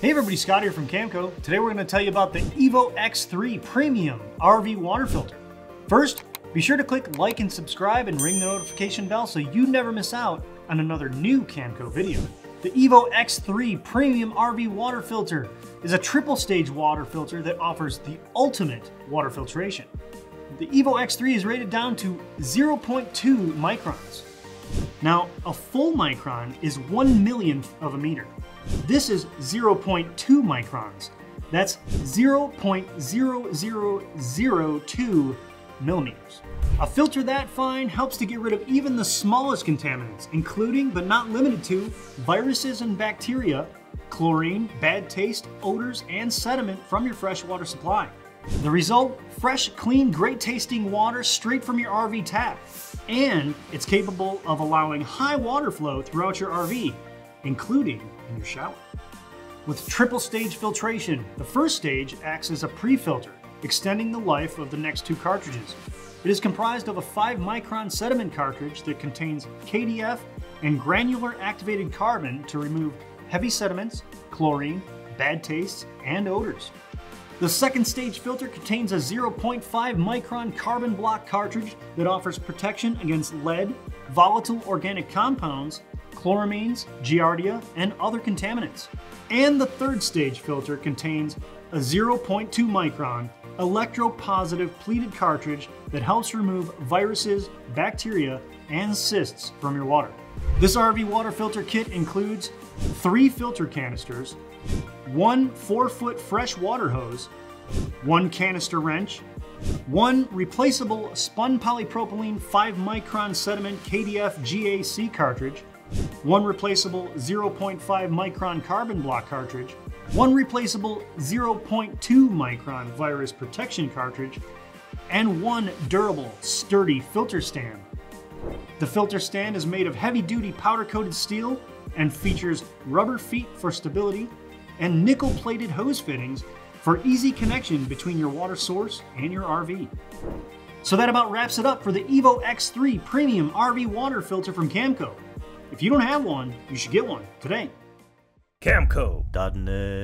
Hey everybody, Scott here from Camco. Today we're going to tell you about the EVOX3 Premium RV Water Filter. First, be sure to click like and subscribe and ring the notification bell so you never miss out on another new Camco video. The EVOX3 Premium RV Water Filter is a triple stage water filter that offers the ultimate water filtration. The EVOX3 is rated down to 0.2 microns. Now, a full micron is 1/1,000,000th of a meter. This is 0.2 microns. That's 0.0002 millimeters. A filter that fine helps to get rid of even the smallest contaminants, including but not limited to viruses and bacteria, chlorine, bad taste, odors, and sediment from your freshwater supply. The result? Fresh, clean, great tasting water straight from your RV tap. And it's capable of allowing high water flow throughout your RV, including in your shower. With triple stage filtration, the first stage acts as a pre-filter, extending the life of the next two cartridges. It is comprised of a 5 micron sediment cartridge that contains KDF and granular activated carbon to remove heavy sediments, chlorine, bad tastes, and odors. The second stage filter contains a 0.5 micron carbon block cartridge that offers protection against lead, volatile organic compounds, chloramines, giardia, and other contaminants. And the third stage filter contains a 0.2 micron electropositive pleated cartridge that helps remove viruses, bacteria, and cysts from your water. This RV water filter kit includes 3 filter canisters, 1 4-foot fresh water hose, 1 canister wrench, 1 replaceable spun polypropylene 5 micron sediment KDF GAC cartridge, 1 replaceable 0.5 micron carbon block cartridge, 1 replaceable 0.2 micron virus protection cartridge, and 1 durable, sturdy filter stand. The filter stand is made of heavy-duty powder-coated steel and features rubber feet for stability and nickel-plated hose fittings for easy connection between your water source and your RV. So that about wraps it up for the EVOX3 Premium RV Water Filter from Camco. If you don't have one, you should get one today. Camco.net.